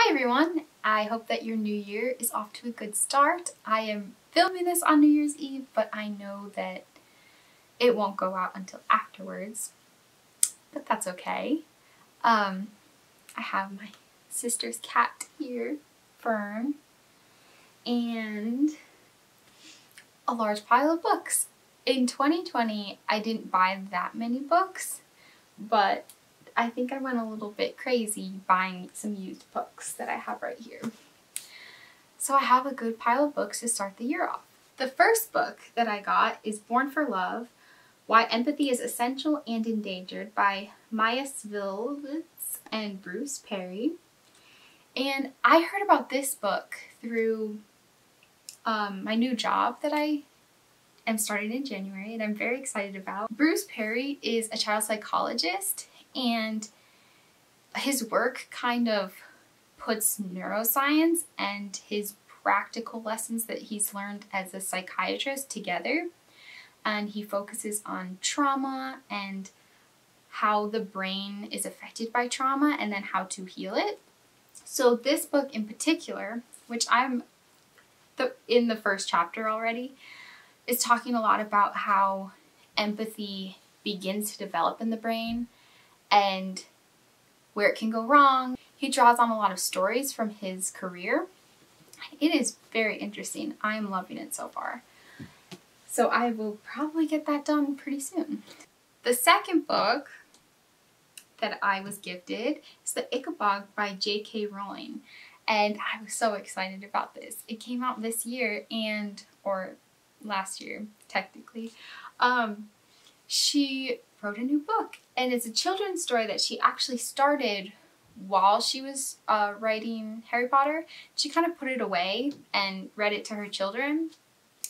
Hi everyone! I hope that your new year is off to a good start. I am filming this on New Year's Eve, but I know that it won't go out until afterwards, but that's okay. I have my sister's cat here, Fern, and a large pile of books. In 2020, I didn't buy that many books, but I think I went a little bit crazy buying some used books that I have right here. So I have a good pile of books to start the year off. The first book that I got is Born for Love, Why Empathy is Essential and Endangered by Maya Svildovitz and Bruce Perry. And I heard about this book through my new job that I am starting in January and I'm very excited about. Bruce Perry is a child psychologist, and his work kind of puts neuroscience and his practical lessons that he's learned as a psychiatrist together, and he focuses on trauma and how the brain is affected by trauma and then how to heal it. So this book in particular, which I'm in the first chapter already, is talking a lot about how empathy begins to develop in the brain and where it can go wrong. He draws on a lot of stories from his career. It is very interesting. I am loving it so far. So I will probably get that done pretty soon. The second book that I was gifted is The Ickabog by J.K. Rowling. And I was so excited about this. It came out this year or last year, technically. She wrote a new book, and it's a children's story that she actually started while she was writing Harry Potter. She kind of put it away and read it to her children,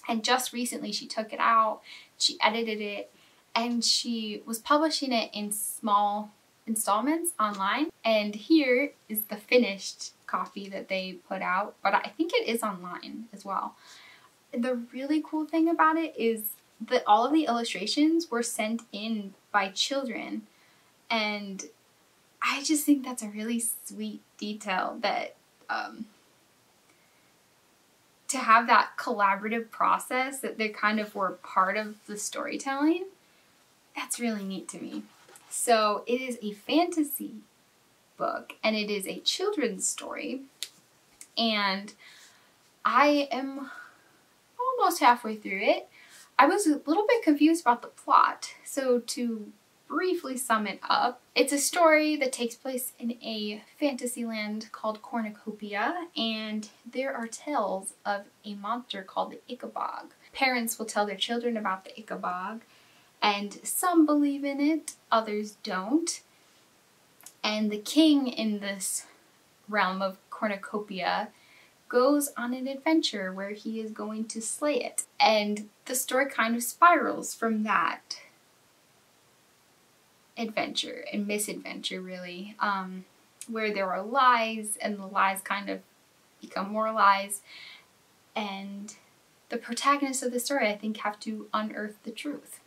and just recently she took it out, she edited it, and she was publishing it in small installments online. And here is the finished copy that they put out, but I think it is online as well. The really cool thing about it is that all of the illustrations were sent in by children, and I just think that's a really sweet detail that to have that collaborative process, that they kind of were part of the storytelling. That's really neat to me. So it is a fantasy book and it is a children's story, and I am almost halfway through it. I was a little bit confused about the plot, so to briefly sum it up, it's a story that takes place in a fantasy land called Cornucopia, and there are tales of a monster called the Ickabog. Parents will tell their children about the Ickabog, and some believe in it, others don't. And the king in this realm of Cornucopia goes on an adventure where he is going to slay it. And the story kind of spirals from that adventure and misadventure, really, where there are lies, and the lies kind of become more lies, and the protagonists of the story, I think, have to unearth the truth.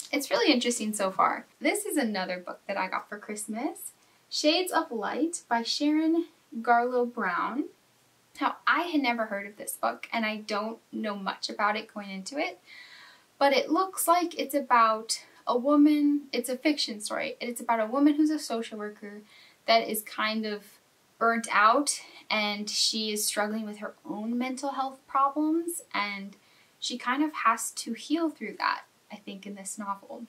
It's really interesting so far. This is another book that I got for Christmas, Shades of Light by Sharon Garlough Brown. Now, I had never heard of this book, and I don't know much about it going into it, but it looks like it's about a woman. It's a fiction story, and it's about a woman who's a social worker that is kind of burnt out, and she is struggling with her own mental health problems, and she kind of has to heal through that, I think, in this novel.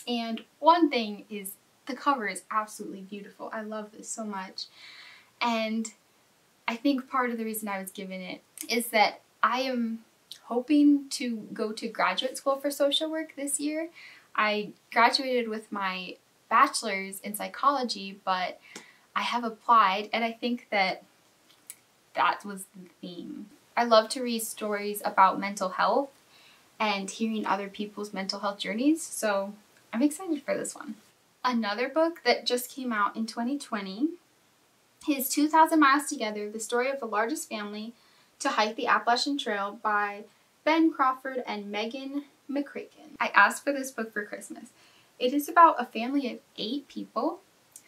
And one thing is, the cover is absolutely beautiful. I love this so much, and I think part of the reason I was given it is that I am hoping to go to graduate school for social work this year. I graduated with my bachelor's in psychology, but I have applied, and I think that that was the theme. I love to read stories about mental health and hearing other people's mental health journeys, so I'm excited for this one. Another book that just came out in 2020 is 2,000 Miles Together, the story of the largest family to hike the Appalachian Trail by Ben Crawford and Megan McCracken. I asked for this book for Christmas. It is about a family of 8 people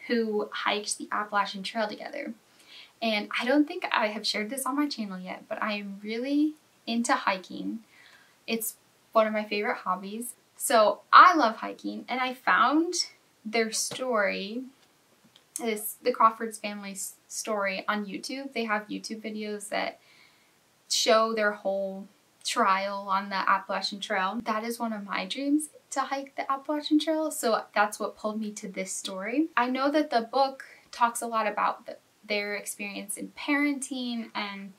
who hiked the Appalachian Trail together. And I don't think I have shared this on my channel yet, but I am really into hiking. It's one of my favorite hobbies. So I love hiking, and I found their story, the Crawford's family's story, on YouTube. They have YouTube videos that show their whole trial on the Appalachian Trail. That is one of my dreams, to hike the Appalachian Trail, so that's what pulled me to this story. I know that the book talks a lot about their experience in parenting and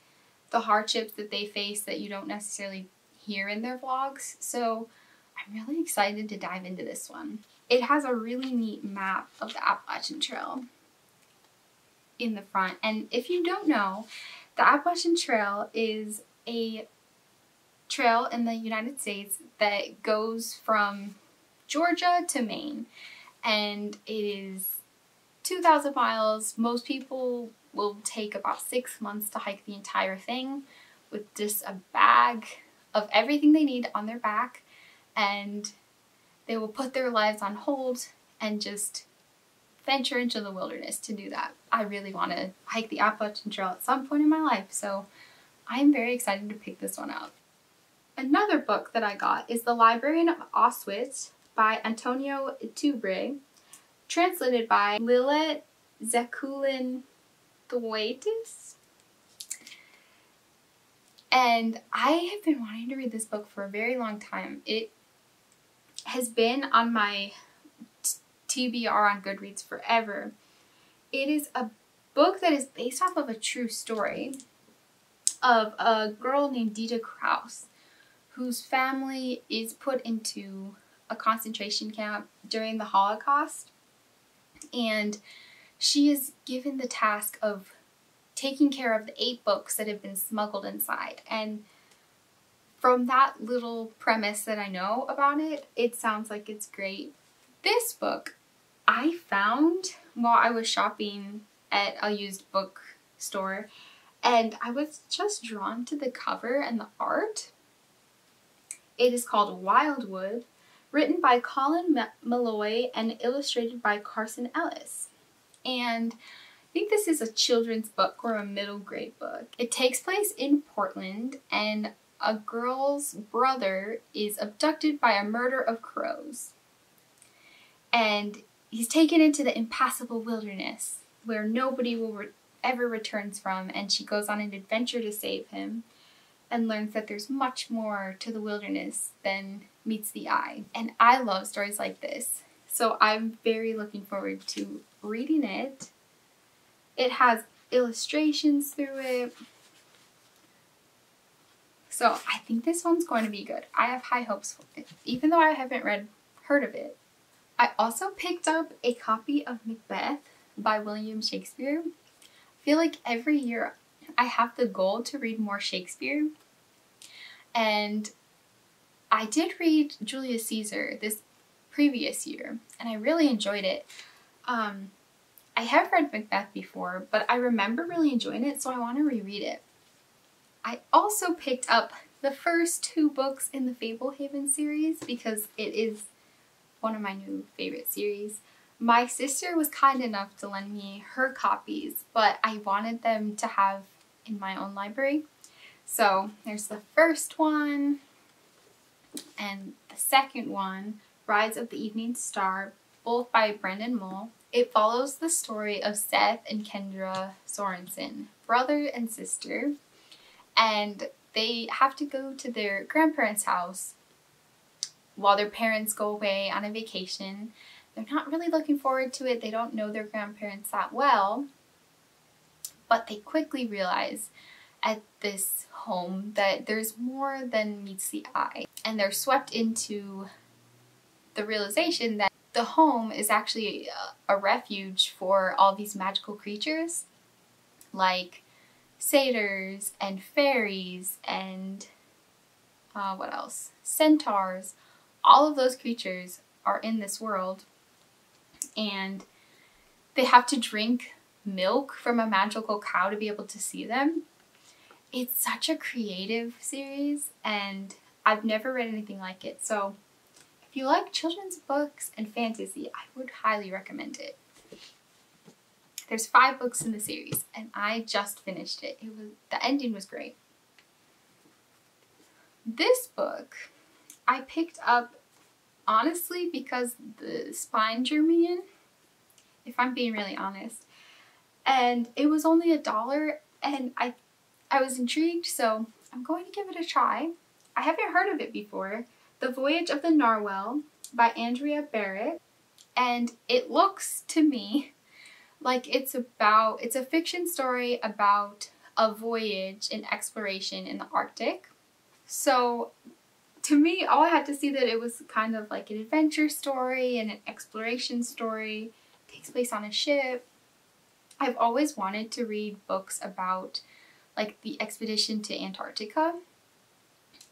the hardships that they face that you don't necessarily hear in their vlogs, so I'm really excited to dive into this one. It has a really neat map of the Appalachian Trail in the front, and if you don't know, the Appalachian Trail is a trail in the United States that goes from Georgia to Maine, and it is 2,000 miles. Most people will take about 6 months to hike the entire thing with just a bag of everything they need on their back, and they will put their lives on hold and just venture into the wilderness to do that. I really want to hike the Appalachian Trail at some point in my life, so I'm very excited to pick this one out. Another book that I got is The Librarian of Auschwitz by Antonio Iturbe, translated by Lilith Zekulin Thwaitis. And I have been wanting to read this book for a very long time. It has been on my TBR on Goodreads forever. It is a book that is based off of a true story of a girl named Dita Kraus, whose family is put into a concentration camp during the Holocaust, and she is given the task of taking care of the 8 books that have been smuggled inside. And from that little premise that I know about it, it sounds like it's great. This book I found while I was shopping at a used bookstore, and I was just drawn to the cover and the art. It is called Wildwood, written by Colin, Meloy, and illustrated by Carson, Ellis. And I think this is a children's book or a middle grade book. It takes place in Portland, and a girl's brother is abducted by a murder of crows. And he's taken into the impassable wilderness where nobody will ever returns from, and she goes on an adventure to save him and learns that there's much more to the wilderness than meets the eye. And I love stories like this, so I'm very looking forward to reading it. It has illustrations through it, so I think this one's going to be good. I have high hopes for it, even though I haven't heard of it. I also picked up a copy of Macbeth by William Shakespeare. I feel like every year I have the goal to read more Shakespeare, and I did read Julius Caesar this previous year, and I really enjoyed it. I have read Macbeth before, but I remember really enjoying it, so I want to reread it. I also picked up the first 2 books in the Fablehaven series because it is one of my new favorite series. My sister was kind enough to lend me her copies, but I wanted them to have in my own library. So there's the first one and the second one, Rise of the Evening Star, both by Brendan Mull. It follows the story of Seth and Kendra Sorensen, brother and sister, and they have to go to their grandparents' house while their parents go away on a vacation. They're not really looking forward to it. They don't know their grandparents that well, but they quickly realize at this home that there's more than meets the eye, and they're swept into the realization that the home is actually a refuge for all these magical creatures like satyrs and fairies and what else? Centaurs. All of those creatures are in this world, and they have to drink milk from a magical cow to be able to see them. It's such a creative series, and I've never read anything like it, so if you like children's books and fantasy, I would highly recommend it. There's 5 books in the series, and I just finished it. The ending was great. This book I picked up honestly because the spine drew me in, if I'm being really honest. And it was only $1, and I was intrigued, so I'm going to give it a try. I haven't heard of it before. The Voyage of the Narwhal by Andrea Barrett. And it looks to me like it's a fiction story about a voyage and exploration in the Arctic. So to me, all I had to see that it was kind of like an adventure story and an exploration story. It takes place on a ship. I've always wanted to read books about like the expedition to Antarctica.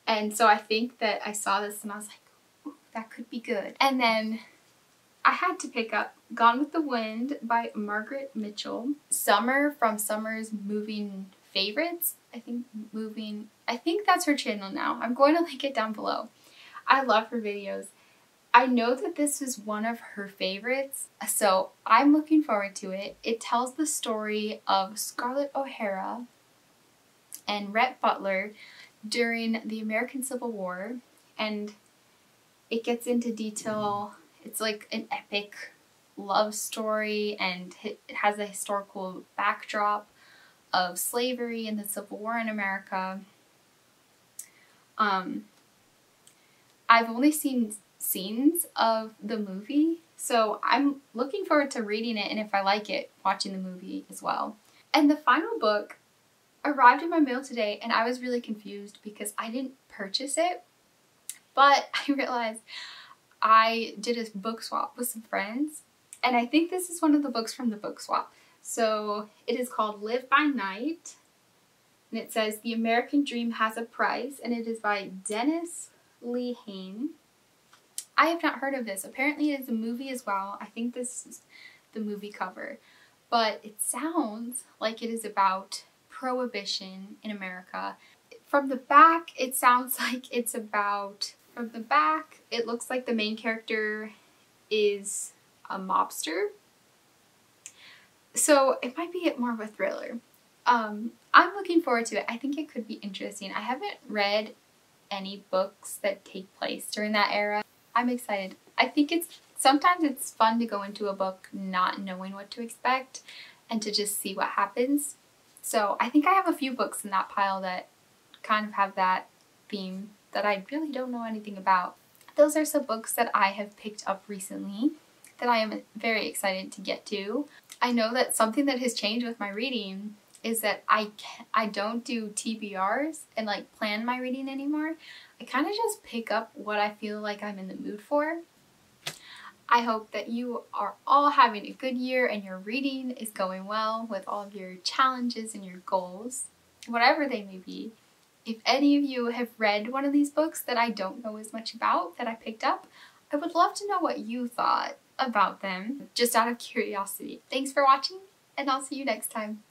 And so I think that I saw this and I was like, ooh, that could be good. And then I had to pick up Gone with the Wind by Margaret Mitchell. Summer from Summer's Moving Favorites. I think that's her channel now. I'm going to link it down below. I love her videos. I know that this is one of her favorites, so I'm looking forward to it. It tells the story of Scarlett O'Hara and Rhett Butler during the American Civil War, and it gets into detail. It's like an epic love story, and it has a historical backdrop of slavery and the Civil War in America. I've only seen scenes of the movie, so I'm looking forward to reading it, and if I like it, watching the movie as well. And the final book arrived in my mail today, and I was really confused because I didn't purchase it, but I realized I did a book swap with some friends, and I think this is one of the books from the book swap. So it is called Live by Night, and it says The American Dream Has a Price, and it is by Dennis Lehane. I have not heard of this. Apparently it is a movie as well. I think this is the movie cover, but it sounds like it is about Prohibition in America. From the back, it sounds like it's about, from the back, it looks like the main character is a mobster. So it might be more of a thriller. I'm looking forward to it. I think it could be interesting. I haven't read any books that take place during that era. I'm excited. I think sometimes it's fun to go into a book not knowing what to expect and to just see what happens. So I think I have a few books in that pile that kind of have that theme that I really don't know anything about. Those are some books that I have picked up recently that I am very excited to get to. I know that something that has changed with my reading is that I don't do TBRs and like plan my reading anymore. I kind of just pick up what I feel like I'm in the mood for. I hope that you are all having a good year and your reading is going well with all of your challenges and your goals, whatever they may be. If any of you have read one of these books that I don't know as much about that I picked up, I would love to know what you thought about them, just out of curiosity. Thanks for watching, and I'll see you next time.